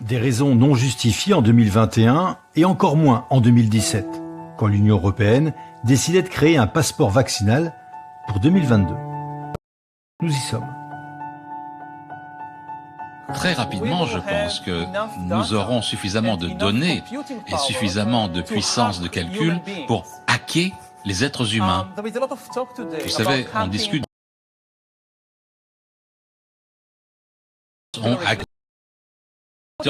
Des raisons non justifiées en 2021 et encore moins en 2017, quand l'Union européenne décidait de créer un passeport vaccinal pour 2022. Nous y sommes. Très rapidement, je pense que nous aurons suffisamment de données et suffisamment de puissance de calcul pour hacker les êtres humains. Vous savez, on discute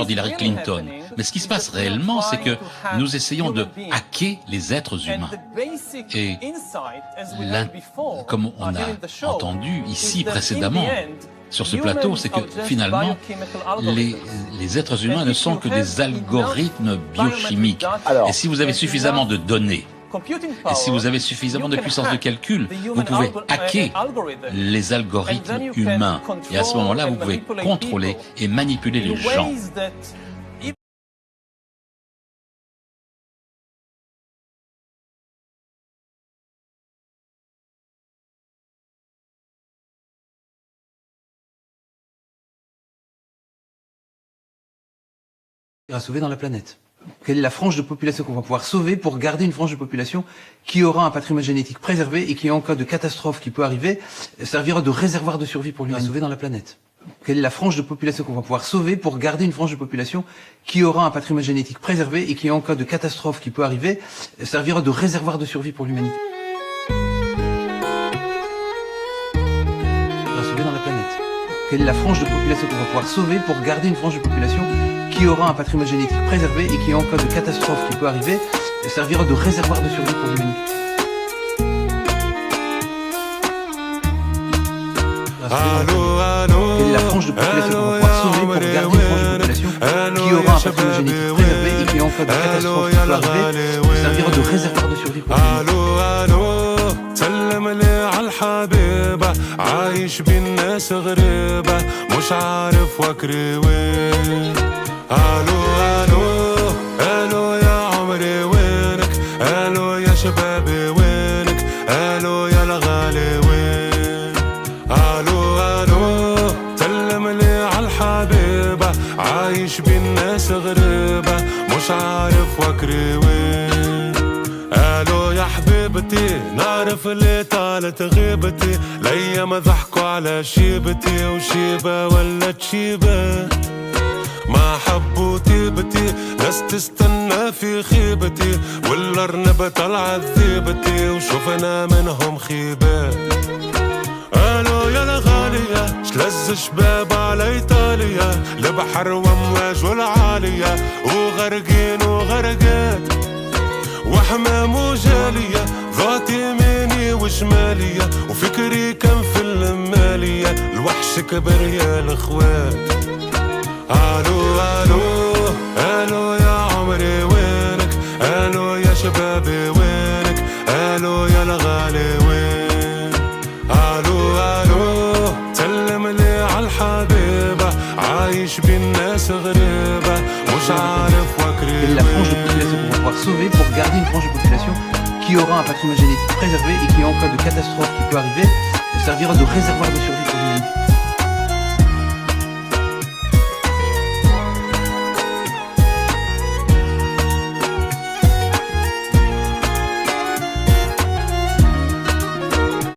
d'Hillary Clinton. Mais ce qui se passe réellement, c'est que nous essayons de hacker les êtres humains. Et comme on a entendu ici précédemment, sur ce plateau, c'est que finalement, les êtres humains ne sont que des algorithmes biochimiques. Et si vous avez suffisamment de données, et si vous avez suffisamment de puissance de calcul, vous pouvez hacker les algorithmes humains. Et à ce moment-là, vous pouvez contrôler et manipuler les gens. À sauver dans la planète. Quelle est la frange de population qu'on va pouvoir sauver pour garder une frange de population qui aura un patrimoine génétique préservé et qui, en cas de catastrophe qui peut arriver, servira de réservoir de survie pour l'humanité. À sauver dans la planète. Quelle est la frange de population qu'on va pouvoir sauver pour garder une frange de population qui aura un patrimoine génétique préservé et qui, en cas de catastrophe qui peut arriver, servira de réservoir de survie pour l'humanité. À sauver dans la planète. Quelle est la frange de population qu'on va pouvoir sauver pour garder une frange de population qui aura un patrimoine génétique préservé et qui, en cas de catastrophe qui peut arriver, servira de réservoir de survie pour l'humanité. Quelle est la frange de population qu'on va pouvoir sauver pour garder une frange de population qui aura un patrimoine génétique préservé et qui, en cas de catastrophe qui peut arriver, servira de réservoir de survie pour l'humanité. الو الو الو يا عمري وينك الو يا شبابي وينك الو يا الغالي وين الو الو سلم لي عالحبيبة عايش بالناس غريبة مش عارف وكري وين الو يا حبيبتي نعرف اللي طالت غيبتي الايام ضحكوا على شيبتي وشيبة ولت شيبة ما حبوا طيبتي ناس تستنى في خيبتي والارنب طلعت ذيبتي وشوفنا منهم خيبات قالوا يا الغالية شلز شباب على ايطاليا البحر وامواج والعالية وغرقين وغرقات وحمام وجالية ذات يميني وشمالية وفكري كان في المالية الوحش كبر يا الاخوات الو الو الو يا عمري وينك الو يا شبابي وينك الو يا الغالي وين الو الو سلم لي عالحبيبة عايش بالناس غريبة مش عارف وكري Quelle est la frange de population qu'on va pouvoir sauver pour garder une frange de population qui aura un patrimoine génétique préservé et qui, en cas de catastrophe qui peut arriver, servira de réservoir de survie pour l'humanité.